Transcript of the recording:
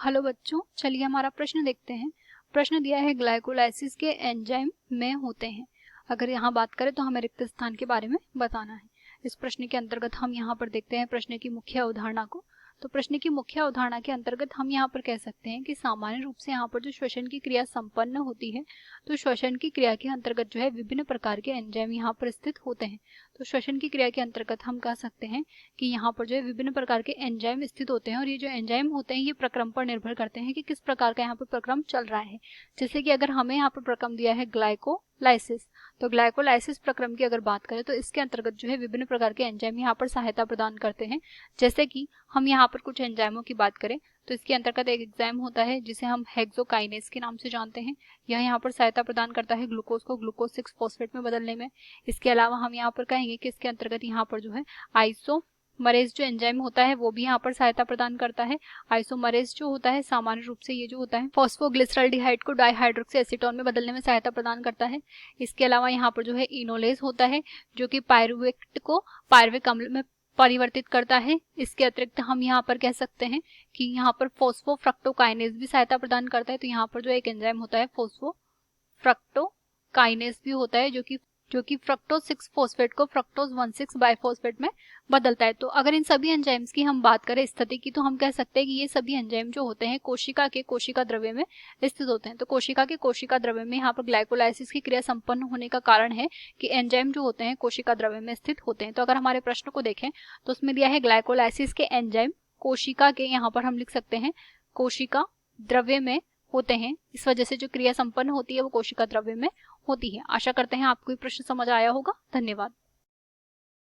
Hello बच्चों, चलिए हमारा प्रश्न देखते हैं। प्रश्न दिया है ग्लाइकोलाइसिस के एंजाइम में होते हैं। अगर यहाँ बात करें तो हमें रिक्त स्थान के बारे में बताना है। इस प्रश्न के अंतर्गत हम यहाँ पर देखते हैं प्रश्न की मुख्य अवधारणा को। तो प्रश्न की मुख्य अवधारणा के अंतर्गत हम यहाँ पर कह सकते हैं कि सामान्य रूप से यहाँ पर जो श्वसन की क्रिया संपन्न होती है, तो श्वसन की क्रिया के अंतर्गत जो है विभिन्न प्रकार के एंजाइम यहाँ पर स्थित होते हैं। तो श्वसन की क्रिया के अंतर्गत हम कह सकते हैं कि यहाँ पर जो है विभिन्न प्रकार के एंजाइम स्थित होते हैं, और ये जो एंजाइम होते हैं ये प्रक्रम पर निर्भर करते हैं कि किस प्रकार का यहाँ पर प्रक्रम चल रहा है। जैसे कि अगर हमें यहाँ पर प्रक्रम दिया है ग्लाइकोलाइसिस, तो ग्लाइकोलाइसिस प्रक्रम की अगर बात करें तो इसके अंतर्गत जो है विभिन्न प्रकार के एंजाइम यहाँ पर सहायता प्रदान करते हैं। जैसे कि हम यहाँ पर कुछ एंजाइमों की बात करें तो इसके अंतर्गत एक एंजाइम होता है जिसे हम हेक्सोकाइनेज के नाम से जानते हैं। यह यहाँ पर सहायता प्रदान करता है ग्लूकोज को ग्लूकोज 6 फॉस्फेट में बदलने में। इसके अलावा हम यहाँ पर कहेंगे कि इसके अंतर्गत यहाँ पर जो है आइसोमरेज जो एंजाइम होता है वो भी यहाँ पर सहायता प्रदान करता है। आइसोमरेज जो होता है सामान्य रूप से ये जो होता है फॉस्फोग्लिसरॉल्डिहाइड को डाइहाइड्रोक्सी एसीटोन में बदलने में सहायता प्रदान करता है। इसके अलावा यहाँ पर जो है इनोलेज होता है जो कि पायरुवेट को पायरुविक अम्ल में परिवर्तित करता है। इसके अतिरिक्त हम यहाँ पर कह सकते हैं कि यहाँ पर फॉस्फोफ्रक्टोकाइनेज भी सहायता प्रदान करता है। तो यहाँ पर जो एक एंजाइम होता है फॉस्फोफ्रक्टोकाइनेज भी होता है जो कि फ्रक्टोज 6 फॉस्फेट को फ्रक्टोज 1,6 बाइफॉस्फेट में बदलता है। तो अगर इन सभी एंजाइम्स की हम बात करें स्थिति की, तो हम कह सकते हैं कि ये सभी एंजाइम जो होते हैं कोशिका द्रव्य में स्थित होते हैं। तो कोशिका द्रव्य में यहाँ पर ग्लाइकोलाइसिस की क्रिया संपन्न होने का कारण है कि एंजाइम जो होते हैं कोशिका द्रव्य में स्थित होते हैं। तो अगर हमारे प्रश्न को देखें तो उसमें दिया है ग्लाइकोलाइसिस के एंजाइम कोशिका के, यहाँ पर हम लिख सकते हैं कोशिका द्रव्य में होते हैं। इस वजह से जो क्रिया संपन्न होती है वो कोशिका द्रव्य में होती है। आशा करते हैं आपको ये प्रश्न समझ आया होगा। धन्यवाद।